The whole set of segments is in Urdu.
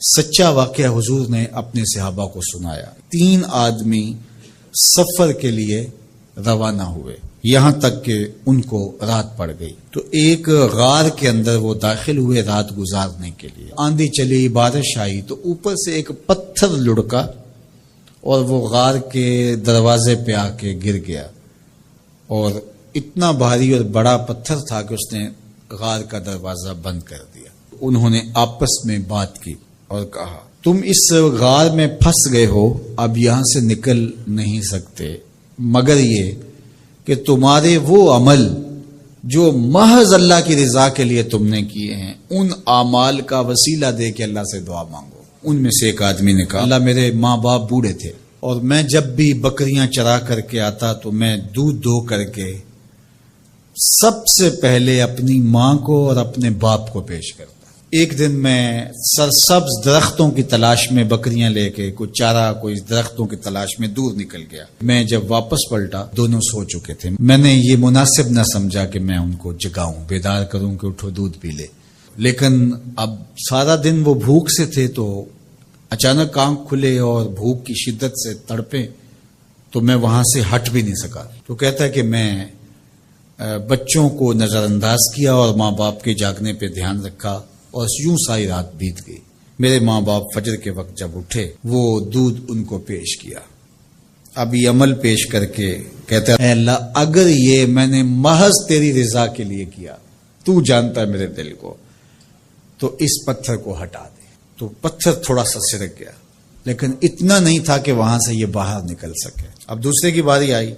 سچا واقعہ حضور نے اپنے صحابہ کو سنایا۔ 3 آدمی سفر کے لیے روانہ ہوئے، یہاں تک کہ ان کو رات پڑ گئی، تو ایک غار کے اندر وہ داخل ہوئے رات گزارنے کے لیے۔ آندھی چلی، بارش آئی، تو اوپر سے ایک پتھر لڑکا اور وہ غار کے دروازے پہ آ کے گر گیا، اور اتنا بھاری اور بڑا پتھر تھا کہ اس نے غار کا دروازہ بند کر دیا۔ انہوں نے آپس میں بات کی اور کہا، تم اس غار میں پھنس گئے ہو، اب یہاں سے نکل نہیں سکتے مگر یہ کہ تمہارے وہ عمل جو محض اللہ کی رضا کے لیے تم نے کیے ہیں، ان اعمال کا وسیلہ دے کے اللہ سے دعا مانگو۔ ان میں سے ایک آدمی نے کہا، اللہ میرے ماں باپ بوڑھے تھے، اور میں جب بھی بکریاں چرا کر کے آتا تو میں دودھ دو کر کے سب سے پہلے اپنی ماں کو اور اپنے باپ کو پیش کرتا۔ ایک دن میں سرسبز درختوں کی تلاش میں بکریاں لے کے کوئی چارہ، کوئی درختوں کی تلاش میں دور نکل گیا۔ میں جب واپس پلٹا دونوں سو چکے تھے۔ میں نے یہ مناسب نہ سمجھا کہ میں ان کو جگاؤں، بیدار کروں کہ اٹھو دودھ پی لے، لیکن اب سارا دن وہ بھوک سے تھے، تو اچانک آنکھ کھلے اور بھوک کی شدت سے تڑپے، تو میں وہاں سے ہٹ بھی نہیں سکا۔ تو کہتا ہے کہ میں بچوں کو نظر انداز کیا اور ماں باپ کے جاگنے پہ دھیان رکھا، اور یوں ساری رات بیت گئی۔ میرے ماں باپ فجر کے وقت جب اٹھے، وہ دودھ ان کو پیش کیا۔ اب یہ عمل پیش کر کے کہتا ہے، اے اللہ اگر یہ میں نے محض تیری رضا کے لیے کیا، تو جانتا ہے میرے دل کو، تو اس پتھر کو ہٹا دے۔ تو پتھر تھوڑا سا سرک گیا، لیکن اتنا نہیں تھا کہ وہاں سے یہ باہر نکل سکے۔ اب دوسرے کی باری آئی،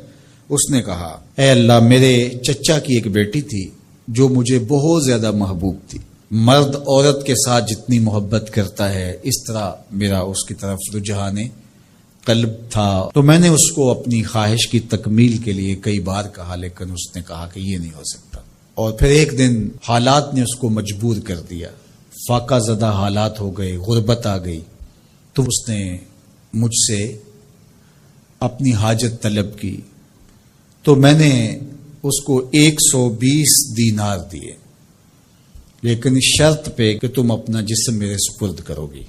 اس نے کہا، اے اللہ میرے چچا کی ایک بیٹی تھی جو مجھے بہت زیادہ محبوب تھی، مرد عورت کے ساتھ جتنی محبت کرتا ہے اس طرح میرا اس کی طرف رجحان قلب تھا، تو میں نے اس کو اپنی خواہش کی تکمیل کے لیے کئی بار کہا، لیکن اس نے کہا کہ یہ نہیں ہو سکتا۔ اور پھر ایک دن حالات نے اس کو مجبور کر دیا، فاقہ زدہ حالات ہو گئے، غربت آ گئی، تو اس نے مجھ سے اپنی حاجت طلب کی، تو میں نے اس کو 120 دینار دیے، لیکن شرط پہ کہ تم اپنا جسم میرے سپرد کرو گی۔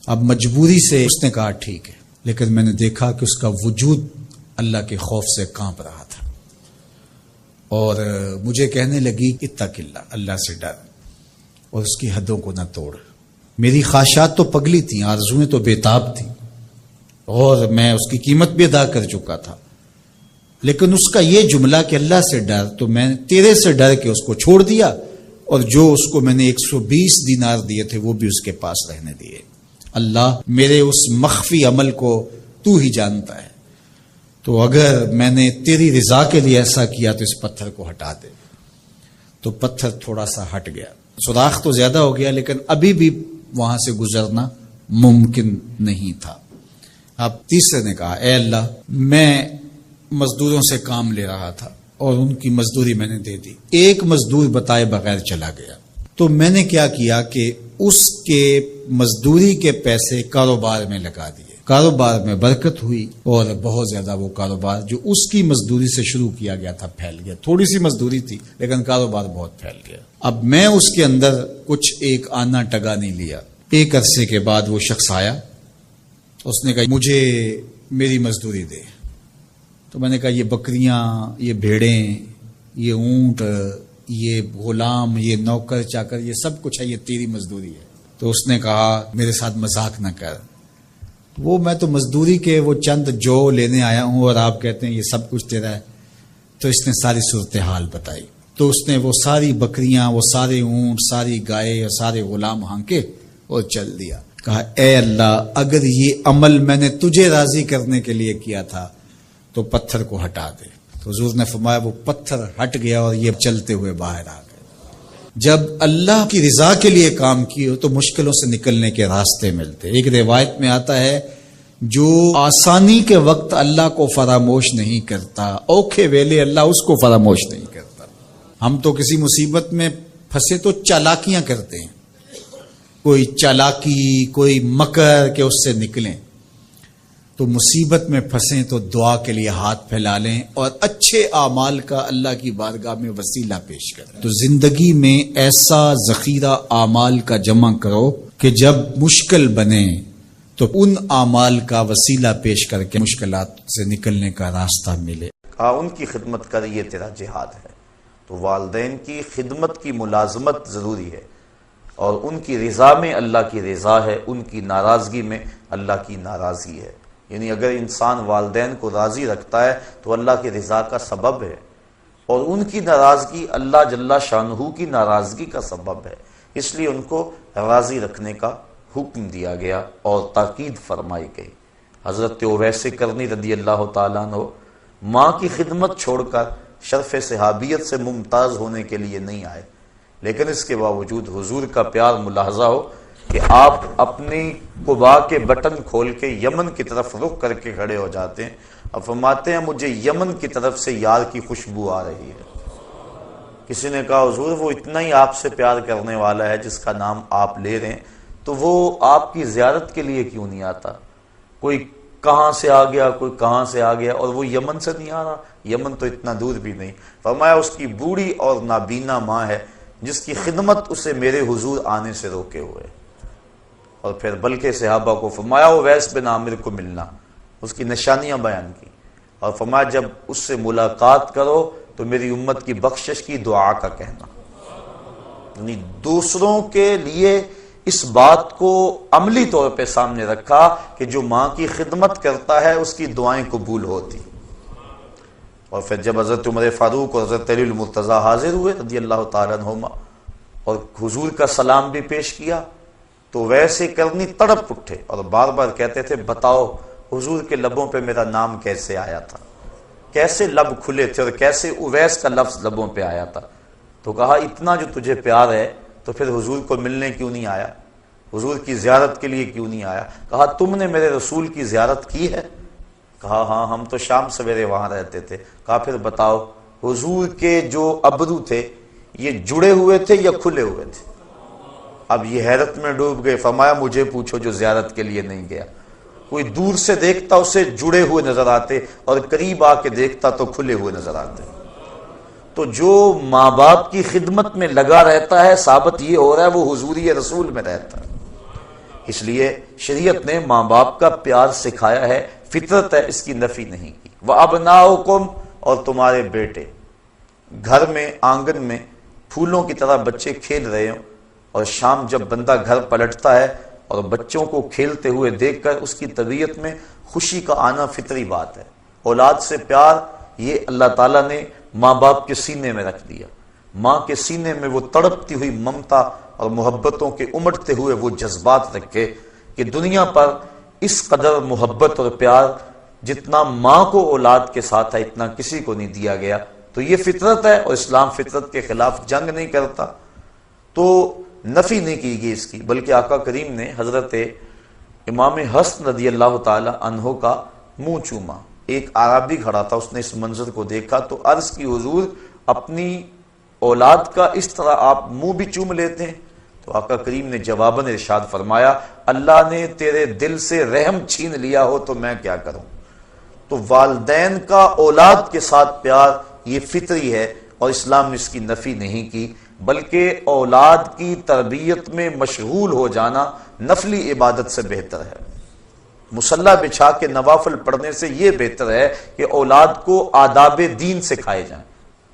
اب مجبوری سے اس نے کہا ٹھیک ہے، لیکن میں نے دیکھا کہ اس کا وجود اللہ کے خوف سے کانپ رہا تھا، اور مجھے کہنے لگی اتق اللہ، اللہ سے ڈر اور اس کی حدوں کو نہ توڑ۔ میری خواہشات تو پگلی تھیں، آرزویں تو بےتاب تھیں، اور میں اس کی قیمت بھی ادا کر چکا تھا، لیکن اس کا یہ جملہ کہ اللہ سے ڈر، تو میں تیرے سے ڈر کے اس کو چھوڑ دیا، اور جو اس کو میں نے 120 دینار دیے تھے وہ بھی اس کے پاس رہنے دیے۔ اللہ میرے اس مخفی عمل کو تو ہی جانتا ہے، تو اگر میں نے تیری رضا کے لیے ایسا کیا تو اس پتھر کو ہٹا دے۔ تو پتھر تھوڑا سا ہٹ گیا، سوراخ تو زیادہ ہو گیا، لیکن ابھی بھی وہاں سے گزرنا ممکن نہیں تھا۔ اب تیسرے نے کہا، اے اللہ میں مزدوروں سے کام لے رہا تھا اور ان کی مزدوری میں نے دے دی، ایک مزدور بتائے بغیر چلا گیا، تو میں نے کیا کیا کہ اس کے مزدوری کے پیسے کاروبار میں لگا دیے، کاروبار میں برکت ہوئی، اور بہت زیادہ وہ کاروبار جو اس کی مزدوری سے شروع کیا گیا تھا پھیل گیا۔ تھوڑی سی مزدوری تھی لیکن کاروبار بہت پھیل گیا۔ اب میں اس کے اندر کچھ ایک آنا ٹگا نہیں لیا۔ ایک عرصے کے بعد وہ شخص آیا، اس نے کہا مجھے میری مزدوری دے۔ تو میں نے کہا یہ بکریاں، یہ بھیڑیں، یہ اونٹ، یہ غلام، یہ نوکر چاکر، یہ سب کچھ ہے، یہ تیری مزدوری ہے۔ تو اس نے کہا میرے ساتھ مذاق نہ کر، وہ میں تو مزدوری کے وہ چند جو لینے آیا ہوں، اور آپ کہتے ہیں یہ سب کچھ تیرا ہے۔ تو اس نے ساری صورتحال بتائی، تو اس نے وہ ساری بکریاں، وہ سارے اونٹ، ساری گائے اور سارے غلام ہانکے اور چل دیا۔ کہا اے اللہ اگر یہ عمل میں نے تجھے راضی کرنے کے لیے کیا تھا تو پتھر کو ہٹا دے۔ تو حضور نے فرمایا وہ پتھر ہٹ گیا اور یہ چلتے ہوئے باہر آ گئے۔ جب اللہ کی رضا کے لیے کام کیے تو مشکلوں سے نکلنے کے راستے ملتے۔ ایک روایت میں آتا ہے جو آسانی کے وقت اللہ کو فراموش نہیں کرتا، اوکھے ویلے اللہ اس کو فراموش نہیں کرتا۔ ہم تو کسی مصیبت میں پھنسے تو چالاکیاں کرتے ہیں، کوئی چالاکی، کوئی مکر کہ اس سے نکلیں۔ تو مصیبت میں پھنسیں تو دعا کے لیے ہاتھ پھیلا لیں اور اچھے اعمال کا اللہ کی بارگاہ میں وسیلہ پیش کریں۔ تو زندگی میں ایسا ذخیرہ اعمال کا جمع کرو کہ جب مشکل بنے تو ان اعمال کا وسیلہ پیش کر کے مشکلات سے نکلنے کا راستہ ملے. کہا ان کی خدمت کر، یہ تیرا جہاد ہے. تو والدین کی خدمت کی ملازمت ضروری ہے، اور ان کی رضا میں اللہ کی رضا ہے، ان کی ناراضگی میں اللہ کی ناراضگی ہے. یعنی اگر انسان والدین کو راضی رکھتا ہے تو اللہ کی رضا کا سبب ہے، اور ان کی ناراضگی اللہ جل شانہ کی ناراضگی کا سبب ہے. اس لیے ان کو راضی رکھنے کا حکم دیا گیا اور تاکید فرمائی گئی. حضرت اویس کرنی رضی اللہ تعالیٰ عنہ ماں کی خدمت چھوڑ کر شرف صحابیت سے ممتاز ہونے کے لیے نہیں آئے، لیکن اس کے باوجود حضور کا پیار ملاحظہ ہو کہ آپ اپنی قبا کے بٹن کھول کے یمن کی طرف رخ کر کے کھڑے ہو جاتے ہیں اور فرماتے ہیں مجھے یمن کی طرف سے یار کی خوشبو آ رہی ہے. کسی نے کہا حضور وہ اتنا ہی آپ سے پیار کرنے والا ہے جس کا نام آپ لے رہے ہیں، تو وہ آپ کی زیارت کے لیے کیوں نہیں آتا؟ کوئی کہاں سے آ گیا، کوئی کہاں سے آ گیا، اور وہ یمن سے نہیں آ رہا. یمن تو اتنا دور بھی نہیں. فرمایا اس کی بوڑھی اور نابینا ماں ہے جس کی خدمت اسے میرے حضور آنے سے روکے ہوئے. اور پھر بلکہ صحابہ کو فرمایا اویس بن عامر کو ملنا، اس کی نشانیاں بیان کی، اور فرمایا جب اس سے ملاقات کرو تو میری امت کی بخشش کی دعا کا کہنا. یعنی دوسروں کے لیے اس بات کو عملی طور پہ سامنے رکھا کہ جو ماں کی خدمت کرتا ہے اس کی دعائیں قبول ہوتی. اور پھر جب حضرت عمر فاروق اور حضرت علی المرتضیٰ حاضر ہوئے رضی اللہ تعالیٰ عنہما اور حضور کا سلام بھی پیش کیا تو ویسے کرنی تڑپ اٹھے اور بار بار کہتے تھے بتاؤ حضور کے لبوں پہ میرا نام کیسے آیا تھا، کیسے لب کھلے تھے اور کیسے اویس کا لفظ لبوں پہ آیا تھا. تو کہا اتنا جو تجھے پیار ہے تو پھر حضور کو ملنے کیوں نہیں آیا، حضور کی زیارت کے لیے کیوں نہیں آیا؟ کہا تم نے میرے رسول کی زیارت کی ہے؟ کہا ہاں ہم تو شام سویرے وہاں رہتے تھے. کہا پھر بتاؤ حضور کے جو ابرو تھے یہ جڑے ہوئے تھے یا کھلے ہوئے تھے؟ اب یہ حیرت میں ڈوب گئے. فرمایا مجھے پوچھو جو زیارت کے لیے نہیں گیا. کوئی دور سے دیکھتا اسے جڑے ہوئے نظر آتے اور قریب آ کے دیکھتا تو کھلے ہوئے نظر آتے. تو جو ماں باپ کی خدمت میں لگا رہتا ہے ثابت یہ ہو رہا ہے وہ حضوری رسول میں رہتا ہے. اس لیے شریعت نے ماں باپ کا پیار سکھایا ہے، فطرت ہے، اس کی نفی نہیں کی. وَأَبْنَاؤُكُمْ اور تمہارے بیٹے، گھر میں آنگن میں پھولوں کی طرح بچے کھیل رہے ہوں اور شام جب بندہ گھر پلٹتا ہے اور بچوں کو کھیلتے ہوئے دیکھ کر اس کی طبیعت میں خوشی کا آنا فطری بات ہے. اولاد سے پیار یہ اللہ تعالیٰ نے ماں باپ کے سینے میں رکھ دیا. ماں کے سینے میں وہ تڑپتی ہوئی ممتا اور محبتوں کے امٹتے ہوئے وہ جذبات رکھے کہ دنیا پر اس قدر محبت اور پیار جتنا ماں کو اولاد کے ساتھ ہے اتنا کسی کو نہیں دیا گیا. تو یہ فطرت ہے اور اسلام فطرت کے خلاف جنگ نہیں کرتا، تو نفی نہیں کی گئی اس کی، بلکہ آقا کریم نے حضرت امام حسن رضی اللہ تعالی عنہ کا منہ چوما. ایک عربی کھڑا تھا، اس نے اس منظر کو دیکھا تو عرض کی حضور اپنی اولاد کا اس طرح آپ منہ بھی چوم لیتے ہیں؟ تو آقا کریم نے جواباً ارشاد فرمایا اللہ نے تیرے دل سے رحم چھین لیا ہو تو میں کیا کروں. تو والدین کا اولاد کے ساتھ پیار یہ فطری ہے اور اسلام نے اس کی نفی نہیں کی، بلکہ اولاد کی تربیت میں مشغول ہو جانا نفلی عبادت سے بہتر ہے. مصلی بچھا کے نوافل پڑھنے سے یہ بہتر ہے کہ اولاد کو آداب دین سکھائے جائیں،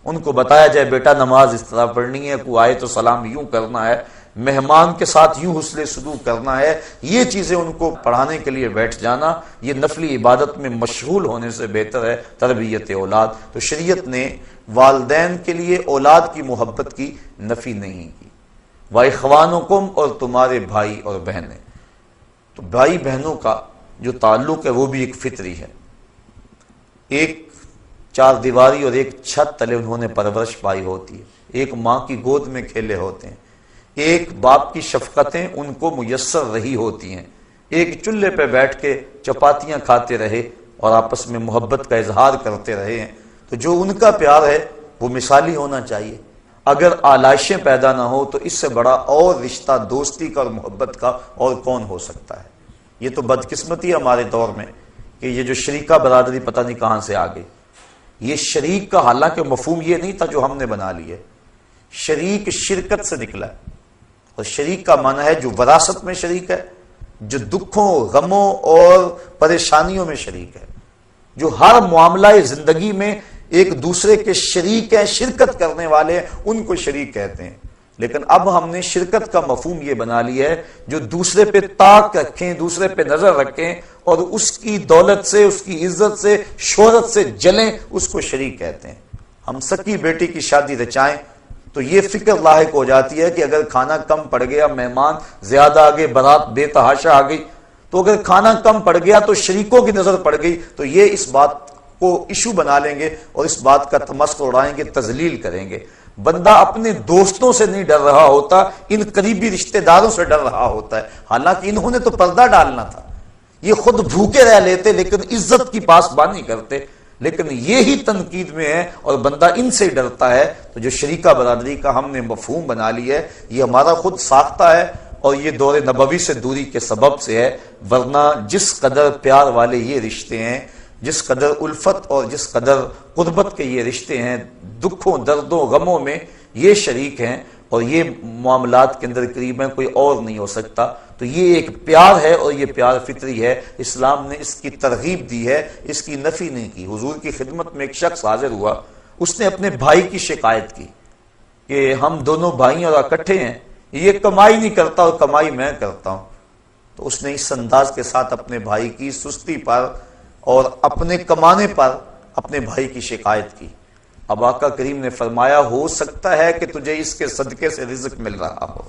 ان کو بتایا جائے بیٹا نماز اس طرح پڑھنی ہے، کوئی آئے تو سلام یوں کرنا ہے، مہمان کے ساتھ یوں حسن سلوک کرنا ہے. یہ چیزیں ان کو پڑھانے کے لیے بیٹھ جانا یہ نفلی عبادت میں مشغول ہونے سے بہتر ہے تربیت اولاد. تو شریعت نے والدین کے لیے اولاد کی محبت کی نفی نہیں کی. وَإِخْوَانُكُمْ اور تمہارے بھائی اور بہنیں. تو بھائی بہنوں کا جو تعلق ہے وہ بھی ایک فطری ہے. ایک چار دیواری اور ایک چھت تلے انہوں نے پرورش پائی ہوتی ہے، ایک ماں کی گود میں کھیلے ہوتے ہیں، ایک باپ کی شفقتیں ان کو میسر رہی ہوتی ہیں، ایک چولہے پہ بیٹھ کے چپاتیاں کھاتے رہے اور آپس میں محبت کا اظہار کرتے رہے ہیں. تو جو ان کا پیار ہے وہ مثالی ہونا چاہیے. اگر آلائشیں پیدا نہ ہو تو اس سے بڑا اور رشتہ دوستی کا اور محبت کا اور کون ہو سکتا ہے. یہ تو بدقسمتی ہے ہمارے دور میں کہ یہ جو شریکہ برادری پتہ نہیں کہاں سے آ گئی. یہ شریک کا حالانکہ مفہوم یہ نہیں تھا جو ہم نے بنا لی ہے. شریک شرکت سے نکلا ہے اور شریک کا معنی ہے جو وراثت میں شریک ہے، جو دکھوں غموں اور پریشانیوں میں شریک ہے، جو ہر معاملہ زندگی میں ایک دوسرے کے شریک ہیں، شرکت کرنے والے ہیں، ان کو شریک کہتے ہیں۔ لیکن اب ہم نے شرکت کا مفہوم یہ بنا لیا ہے جو دوسرے پہ طاق رکھیں، دوسرے پہ نظر رکھیں اور اس کی دولت سے، اس کی عزت سے، شہرت سے جلیں، اس کو شریک کہتے ہیں۔ ہم سکی بیٹی کی شادی رچائیں تو یہ فکر لاحق ہو جاتی ہے کہ اگر کھانا کم پڑ گیا، مہمان زیادہ آ گئے، بارات بے تحاشا آ گئی، تو اگر کھانا کم پڑ گیا تو شریکوں کی نظر پڑ گئی، تو یہ اس بات کو ایشو بنا لیں گے اور اس بات کا تمسخر اڑائیں گے، تذلیل کریں گے۔ بندہ اپنے دوستوں سے نہیں ڈر رہا ہوتا، ان قریبی رشتہ داروں سے ڈر رہا ہوتا ہے، حالانکہ انہوں نے تو پردہ ڈالنا تھا، یہ خود بھوکے رہ لیتے لیکن عزت کی پاسبانی کرتے، لیکن یہی تنقید میں ہے اور بندہ ان سے ڈرتا ہے۔ تو جو شریکہ برادری کا ہم نے مفہوم بنا لیا ہے، یہ ہمارا خود ساختہ ہے اور یہ دور نبوی سے دوری کے سبب سے ہے، ورنہ جس قدر پیار والے یہ رشتے ہیں، جس قدر الفت اور جس قدر قربت کے یہ رشتے ہیں، دکھوں دردوں غموں میں یہ شریک ہیں اور یہ معاملات کے اندر قریب ہیں، کوئی اور نہیں ہو سکتا۔ تو یہ ایک پیار ہے اور یہ پیار فطری ہے، اسلام نے اس کی ترغیب دی ہے، اس کی نفی نہیں کی۔ حضور کی خدمت میں ایک شخص حاضر ہوا، اس نے اپنے بھائی کی شکایت کی کہ ہم دونوں بھائی اور اکٹھے ہیں، یہ کمائی نہیں کرتا اور کمائی میں کرتا ہوں۔ تو اس نے اس انداز کے ساتھ اپنے بھائی کی سستی پر اور اپنے کمانے پر اپنے بھائی کی شکایت کی۔ اب آقا کریم نے فرمایا ہو سکتا ہے کہ تجھے اس کے صدقے سے رزق مل رہا ہو۔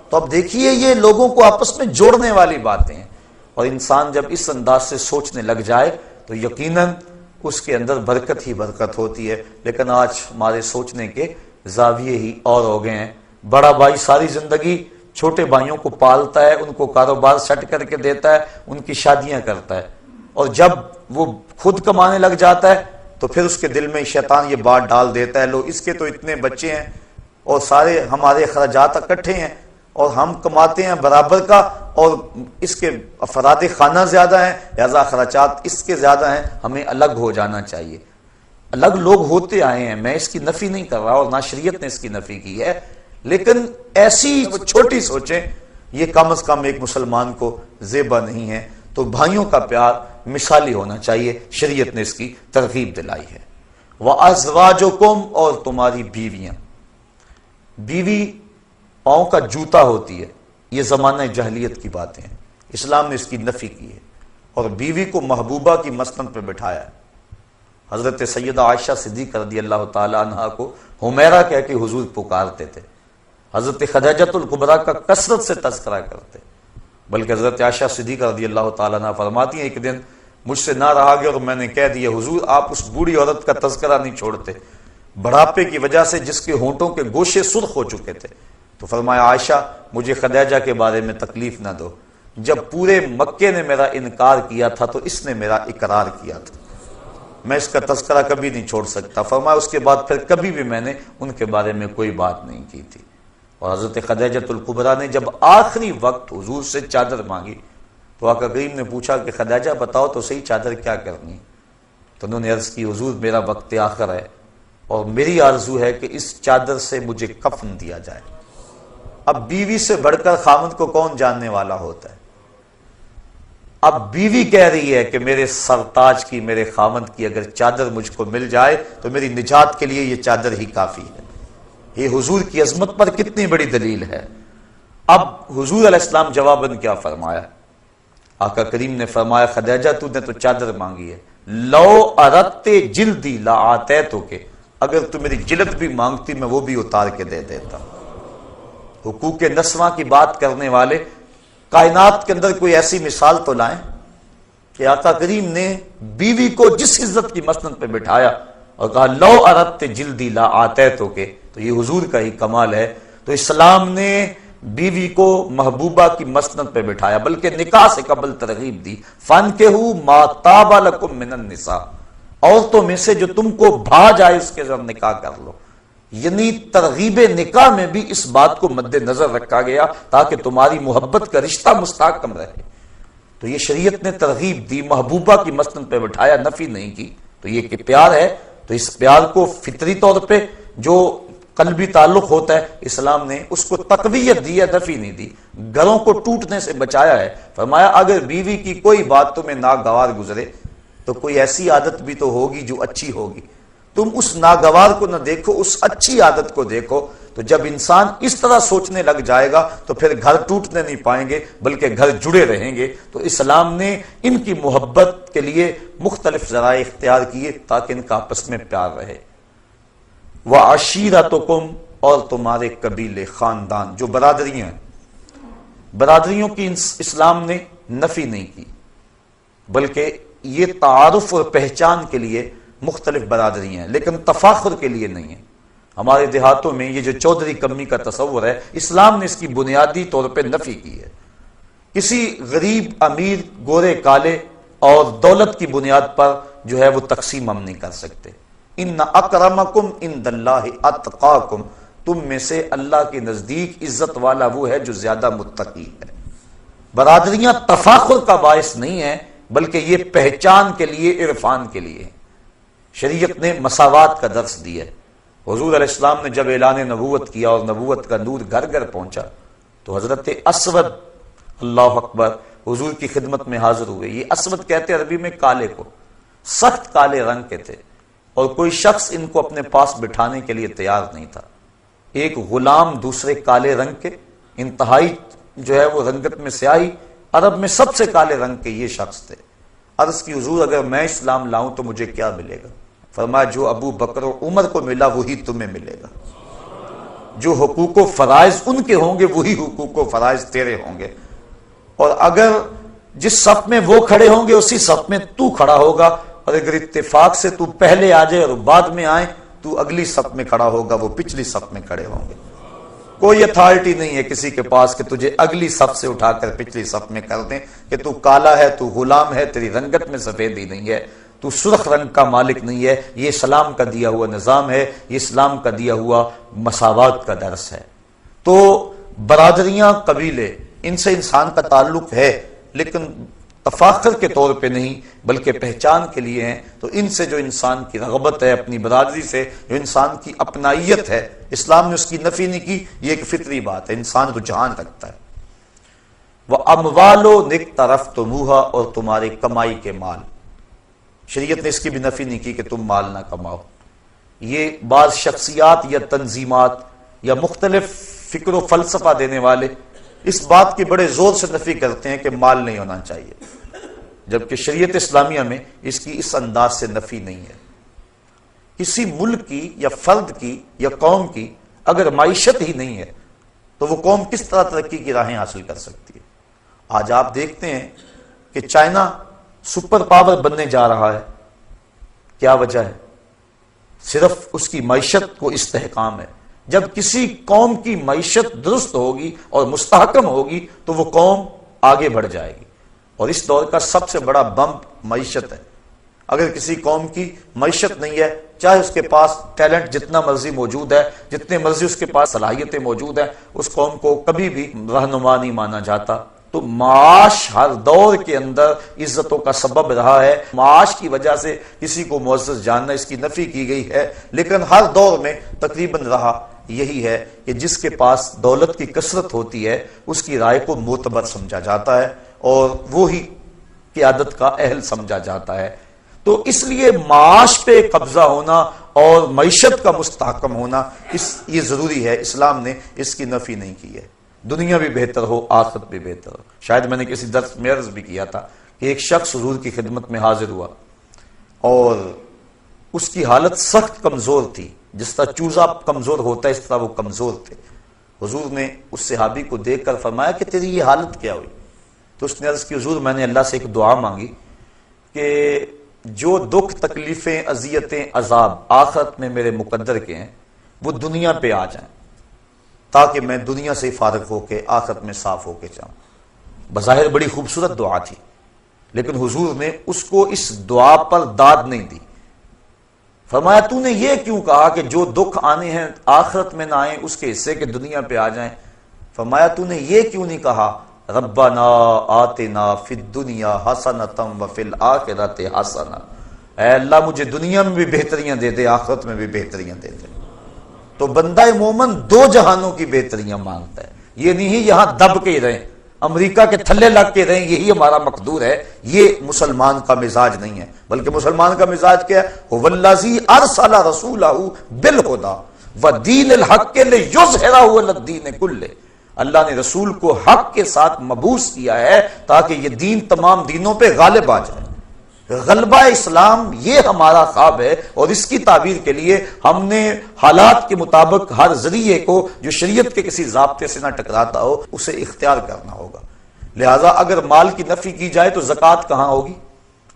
تو اب دیکھیے یہ لوگوں کو آپس میں جوڑنے والی باتیں ہیں، اور انسان جب اس انداز سے سوچنے لگ جائے تو یقیناً اس کے اندر برکت ہی برکت ہوتی ہے۔ لیکن آج ہمارے سوچنے کے زاویے ہی اور ہو گئے ہیں۔ بڑا بھائی ساری زندگی چھوٹے بھائیوں کو پالتا ہے، ان کو کاروبار سیٹ کر کے دیتا ہے، ان کی شادیاں کرتا ہے، اور جب وہ خود کمانے لگ جاتا ہے تو پھر اس کے دل میں شیطان یہ بات ڈال دیتا ہے، لو اس کے تو اتنے بچے ہیں اور سارے ہمارے اخراجات اکٹھے ہیں اور ہم کماتے ہیں برابر کا، اور اس کے افراد خانہ زیادہ ہیں، لہذا اخراجات اس کے زیادہ ہیں، ہمیں الگ ہو جانا چاہیے۔ الگ لوگ ہوتے آئے ہیں، میں اس کی نفی نہیں کر رہا اور نہ شریعت نے اس کی نفی کی ہے، لیکن ایسی چھوٹی سوچیں یہ کم از کم ایک مسلمان کو زیبا نہیں ہے۔ تو بھائیوں کا پیار مثالی ہونا چاہیے، شریعت نے اس کی ترغیب دلائی ہے۔ وَأَزْوَاجُكُمْ، اور تمہاری بیویاں۔ بیوی پاؤں کا جوتا ہوتی ہے، یہ زمانہ جاہلیت کی باتیں ہیں، اسلام نے اس کی نفی کی ہے اور بیوی کو محبوبہ کی مسند پہ بٹھایا ہے۔ حضرت سیدہ عائشہ صدیقہ رضی اللہ تعالی عنہا کو حمیرہ کہہ کے حضور پکارتے تھے، حضرت خدیجہ الکبریٰ کا کثرت سے تذکرہ کرتے، بلکہ حضرت عائشہ صدیقہ رضی اللہ تعالیٰ عنہ فرماتی ہیں ایک دن مجھ سے نہ رہا گیا اور میں نے کہہ دیا حضور آپ اس بوڑھی عورت کا تذکرہ نہیں چھوڑتے، بڑھاپے کی وجہ سے جس کے ہونٹوں کے گوشے سرخ ہو چکے تھے۔ تو فرمایا عائشہ مجھے خدیجہ کے بارے میں تکلیف نہ دو، جب پورے مکے نے میرا انکار کیا تھا تو اس نے میرا اقرار کیا تھا، میں اس کا تذکرہ کبھی نہیں چھوڑ سکتا۔ فرمایا اس کے بعد پھر کبھی بھی میں نے ان کے بارے میں کوئی بات نہیں کی تھی۔ اور حضرت خدیجہ الکبریٰ نے جب آخری وقت حضور سے چادر مانگی تو آقا کریم نے پوچھا کہ خدیجہ بتاؤ تو صحیح چادر کیا کرنی؟ تو انہوں نے عرض کی حضور میرا وقت آخر ہے اور میری آرزو ہے کہ اس چادر سے مجھے کفن دیا جائے۔ اب بیوی سے بڑھ کر خامد کو کون جاننے والا ہوتا ہے؟ اب بیوی کہہ رہی ہے کہ میرے سرتاج کی، میرے خامد کی اگر چادر مجھ کو مل جائے تو میری نجات کے لیے یہ چادر ہی کافی ہے۔ یہ حضور کی عظمت پر کتنی بڑی دلیل ہے۔ اب حضور علیہ السلام جواباً کیا فرمایا؟ آقا کریم نے فرمایا خدیجہ تو نے تو چادر مانگی ہے، لو اردت جلدی لا آتیتک، اگر تو میری جلد بھی مانگتی میں وہ بھی اتار کے دے دیتا۔ حقوق نسواں کی بات کرنے والے کائنات کے اندر کوئی ایسی مثال تو لائیں کہ آقا کریم نے بیوی کو جس عزت کی مسند پہ بٹھایا اور کہا لو اردت جلدی لا آتیتک، تو یہ حضور کا ہی کمال ہے۔ تو اسلام نے بیوی کو محبوبہ کی مسند پہ بٹھایا، بلکہ نکاح سے قبل ترغیب دی، فانکحوا ما طاب لکم من النساء، عورتوں میں سے جو تم کو بھا جائے اس کے ساتھ نکاح کر لو۔ یعنی ترغیب نکاح میں بھی اس بات کو مد نظر رکھا گیا تاکہ تمہاری محبت کا رشتہ مستحکم رہے۔ تو یہ شریعت نے ترغیب دی، محبوبہ کی مسند پہ بٹھایا، نفی نہیں کی۔ تو یہ کہ پیار ہے، تو اس پیار کو فطری طور پہ جو قلبی تعلق ہوتا ہے، اسلام نے اس کو تقویت دی ہے، نفی نہیں دی، گھروں کو ٹوٹنے سے بچایا ہے۔ فرمایا اگر بیوی کی کوئی بات تمہیں ناگوار گزرے تو کوئی ایسی عادت بھی تو ہوگی جو اچھی ہوگی، تم اس ناگوار کو نہ دیکھو، اس اچھی عادت کو دیکھو۔ تو جب انسان اس طرح سوچنے لگ جائے گا تو پھر گھر ٹوٹنے نہیں پائیں گے بلکہ گھر جڑے رہیں گے۔ تو اسلام نے ان کی محبت کے لیے مختلف ذرائع اختیار کیے تاکہ ان کا آپس میں پیار رہے۔ وَعَشِيرَتُكُمْ، اور تمہارے قبیلے، خاندان، جو برادریاں ہیں، برادریوں کی اسلام نے نفی نہیں کی، بلکہ یہ تعارف اور پہچان کے لیے مختلف برادریاں ہیں، لیکن تفاخر کے لیے نہیں ہے۔ ہمارے دیہاتوں میں یہ جو چودھری کمی کا تصور ہے، اسلام نے اس کی بنیادی طور پہ نفی کی ہے۔ کسی غریب، امیر، گورے، کالے اور دولت کی بنیاد پر جو ہے وہ تقسیم ہم نہیں کر سکتے۔ ان اکرمکم عند اللہ اتقاکم، تم میں سے اللہ کے نزدیک عزت والا وہ ہے جو زیادہ متقی ہے۔ برادریاں تفاخر کا باعث نہیں ہیں بلکہ یہ پہچان کے لیے، عرفان کے لیے۔ شریعت نے مساوات کا درس دیا ہے۔ حضور علیہ السلام نے جب اعلان نبوت کیا اور نبوت کا نور گھر گھر پہنچا تو حضرت اسود، اللہ اکبر، حضور کی خدمت میں حاضر ہوئے۔ یہ اسود کہتے عربی میں کالے کو، سخت کالے رنگ کے تھے، اور کوئی شخص ان کو اپنے پاس بٹھانے کے لیے تیار نہیں تھا۔ ایک غلام دوسرے کالے رنگ کے، انتہائی جو ہے وہ رنگت میں سیاہی، عرب میں سب سے کالے رنگ کے یہ شخص تھے۔ عرض کی حضور اگر میں اسلام لاؤں تو مجھے کیا ملے گا؟ فرمایا جو ابو بکر و عمر کو ملا وہی تمہیں ملے گا، جو حقوق و فرائض ان کے ہوں گے وہی حقوق و فرائض تیرے ہوں گے، اور اگر جس صف میں وہ کھڑے ہوں گے اسی صف میں تو کھڑا ہوگا، اور اگر اتفاق سے تو پہلے آ جائے اور بعد میں آئے تو اگلی صف میں کھڑا ہوگا، وہ پچھلی صف میں کھڑے ہوں گے۔ کوئی اتھارٹی نہیں ہے کسی کے پاس کہ تجھے اگلی صف سے اٹھا کر پچھلی صف میں کر دیں کہ تو کالا ہے، تو غلام ہے، تیری رنگت میں سفیدی نہیں ہے، تو سرخ رنگ کا مالک نہیں ہے۔ یہ اسلام کا دیا ہوا نظام ہے، یہ اسلام کا دیا ہوا مساوات کا درس ہے۔ تو برادریاں، قبیلے، ان سے انسان کا تعلق ہے لیکن تفاخر کے طور پہ نہیں بلکہ پہچان کے لیے ہیں۔ تو ان سے جو انسان کی رغبت ہے، اپنی برادری سے جو انسان کی اپنائیت ہے، اسلام نے اس کی نفی نہیں کی، یہ ایک فطری بات ہے، انسان رجحان رکھتا ہے۔ وَأَمْوَالُ اقْتَرَفْتُمُوهَا، اور تمہاری کمائی کے مال، شریعت نے اس کی بھی نفی نہیں کی کہ تم مال نہ کماؤ۔ یہ بعض شخصیات یا تنظیمات یا مختلف فکر و فلسفہ دینے والے اس بات کی بڑے زور سے نفی کرتے ہیں کہ مال نہیں ہونا چاہیے، جبکہ شریعت اسلامیہ میں اس کی اس انداز سے نفی نہیں ہے۔ کسی ملک کی یا فرد کی یا قوم کی اگر معیشت ہی نہیں ہے تو وہ قوم کس طرح ترقی کی راہیں حاصل کر سکتی ہے؟ آج آپ دیکھتے ہیں کہ چائنا سپر پاور بننے جا رہا ہے، کیا وجہ ہے؟ صرف اس کی معیشت کو استحکام ہے۔ جب کسی قوم کی معیشت درست ہوگی اور مستحکم ہوگی تو وہ قوم آگے بڑھ جائے گی، اور اس دور کا سب سے بڑا بمپ معیشت ہے۔ اگر کسی قوم کی معیشت نہیں ہے، چاہے اس کے پاس ٹیلنٹ جتنا مرضی موجود ہے، جتنے مرضی اس کے پاس صلاحیتیں موجود ہیں، اس قوم کو کبھی بھی رہنما نہیں مانا جاتا۔ تو معاش ہر دور کے اندر عزتوں کا سبب رہا ہے۔ معاش کی وجہ سے کسی کو معزز جاننا، اس کی نفی کی گئی ہے، لیکن ہر دور میں تقریباً رہا یہی ہے کہ جس کے پاس دولت کی کثرت ہوتی ہے اس کی رائے کو معتبر سمجھا جاتا ہے اور وہی قیادت کا اہل سمجھا جاتا ہے۔ تو اس لیے معاش پہ قبضہ ہونا اور معیشت کا مستحکم ہونا یہ ضروری ہے۔ اسلام نے اس کی نفی نہیں کی ہے۔ دنیا بھی بہتر ہو، آخرت بھی بہتر ہو۔ شاید میں نے کسی درس میں عرض بھی کیا تھا کہ ایک شخص حضور کی خدمت میں حاضر ہوا اور اس کی حالت سخت کمزور تھی، جس طرح چوزا کمزور ہوتا ہے اس طرح وہ کمزور تھے۔ حضور نے اس صحابی کو دیکھ کر فرمایا کہ تیری یہ حالت کیا ہوئی؟ تو اس نے عرض کی حضور میں نے اللہ سے ایک دعا مانگی کہ جو دکھ، تکلیفیں، اذیتیں، عذاب آخرت میں میرے مقدر کے ہیں وہ دنیا پہ آ جائیں تاکہ میں دنیا سے فارغ ہو کے آخرت میں صاف ہو کے جاؤں۔ بظاہر بڑی خوبصورت دعا تھی، لیکن حضور نے اس کو اس دعا پر داد نہیں دی۔ فرمایا تو نے یہ کیوں کہا کہ جو دکھ آنے ہیں آخرت میں نہ آئیں اس کے حصے کے دنیا پہ آ جائیں؟ فرمایا تو نے یہ کیوں نہیں کہا ربنا آتنا فی الدنیا حسنۃ وفی الآخرۃ حسنۃ، اے اللہ مجھے دنیا میں بھی بہتریاں دے دے، آخرت میں بھی بہتریاں دے دے۔ تو بندہ مومن دو جہانوں کی بہتریاں مانگتا ہے، یہ نہیں یہاں دب کے رہیں، امریکہ کے تھلے لگ کے رہیں یہی ہمارا مقدور ہے، یہ مسلمان کا مزاج نہیں ہے، بلکہ مسلمان کا مزاج کیا ہے؟ هُوَ ارسل رسولہ بالہدی ودین الحق لیظہرہ علی الدین کلہ، اللہ نے رسول کو حق کے ساتھ مبعوث کیا ہے تاکہ یہ دین تمام دینوں پہ غالب آ جائے۔ غلبہ اسلام یہ ہمارا خواب ہے، اور اس کی تعبیر کے لیے ہم نے حالات کے مطابق ہر ذریعے کو جو شریعت کے کسی ضابطے سے نہ ٹکراتا ہو اسے اختیار کرنا ہوگا۔ لہذا اگر مال کی نفی کی جائے تو زکوٰۃ کہاں ہوگی؟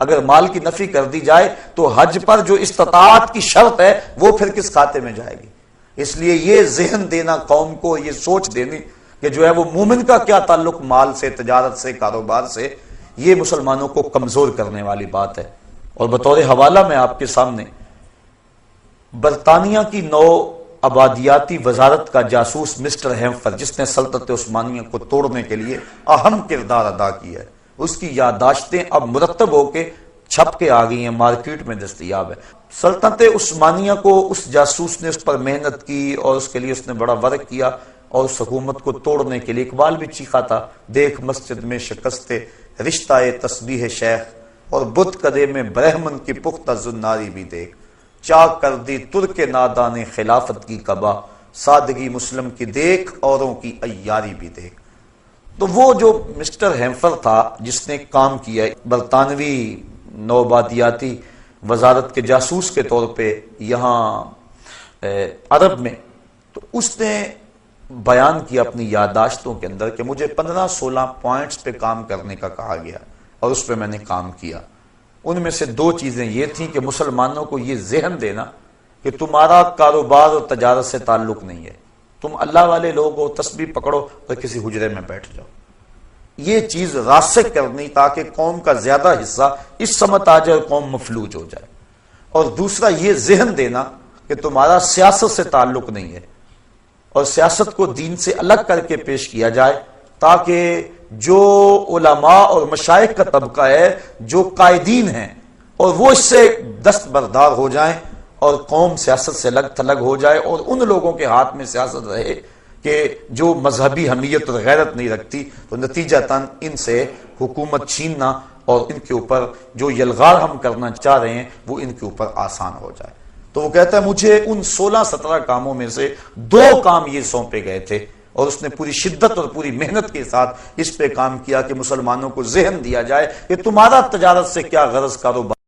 اگر مال کی نفی کر دی جائے تو حج پر جو استطاعت کی شرط ہے وہ پھر کس کھاتے میں جائے گی؟ اس لیے یہ ذہن دینا قوم کو، یہ سوچ دینی کہ جو ہے وہ مومن کا کیا تعلق مال سے، تجارت سے، کاروبار سے، یہ مسلمانوں کو کمزور کرنے والی بات ہے۔ اور بطور حوالہ میں آپ کے سامنے برطانیہ کی نو آبادیاتی وزارت کا جاسوس مسٹر ہیمفر، جس نے سلطنت عثمانیہ کو توڑنے کے لیے اہم کردار ادا کیا ہے، اس کی یادداشتیں اب مرتب ہو کے چھپ کے آ گئی ہیں، مارکیٹ میں دستیاب ہے۔ سلطنت عثمانیہ کو اس جاسوس نے اس پر محنت کی اور اس کے لیے اس نے بڑا ورک کیا، اور اس حکومت کو توڑنے کے لیے اقبال بھی چیخا تھا، دیکھ مسجد میں شکستے رشتہ تسبیح شیخ، اور بت کدے میں برہمن کی پختہ زناری بھی دیکھ، چاک کر دی ترک نادان خلافت کی قبا، سادگی مسلم کی دیکھ اوروں کی عیاری بھی دیکھ۔ تو وہ جو مسٹر ہیمفر تھا جس نے کام کیا برطانوی نوآبادیاتی وزارت کے جاسوس کے طور پہ یہاں عرب میں، تو اس نے بیان کیا اپنی یادداشتوں کے اندر کہ مجھے 15-16 پوائنٹس پہ کام کرنے کا کہا گیا اور اس پہ میں نے کام کیا۔ ان میں سے 2 چیزیں یہ تھیں کہ مسلمانوں کو یہ ذہن دینا کہ تمہارا کاروبار اور تجارت سے تعلق نہیں ہے، تم اللہ والے لوگ ہو، تسبیح پکڑو اور کسی حجرے میں بیٹھ جاؤ، یہ چیز راسخ کرنی تاکہ قوم کا زیادہ حصہ اس سمت آ جائے اور قوم مفلوج ہو جائے۔ اور دوسرا یہ ذہن دینا کہ تمہارا سیاست سے تعلق نہیں ہے، اور سیاست کو دین سے الگ کر کے پیش کیا جائے تاکہ جو علماء اور مشائخ کا طبقہ ہے، جو قائدین ہیں، اور وہ اس سے دستبردار ہو جائیں اور قوم سیاست سے الگ تھلگ ہو جائے، اور ان لوگوں کے ہاتھ میں سیاست رہے کہ جو مذہبی حمیت اور غیرت نہیں رکھتی، تو نتیجتاً ان سے حکومت چھیننا اور ان کے اوپر جو یلغار ہم کرنا چاہ رہے ہیں وہ ان کے اوپر آسان ہو جائے۔ تو وہ کہتا ہے مجھے ان 16-17 کاموں میں سے 2 کام یہ سونپے گئے تھے، اور اس نے پوری شدت اور پوری محنت کے ساتھ اس پہ کام کیا کہ مسلمانوں کو ذہن دیا جائے کہ تمہارا تجارت سے کیا غرض، کاروبار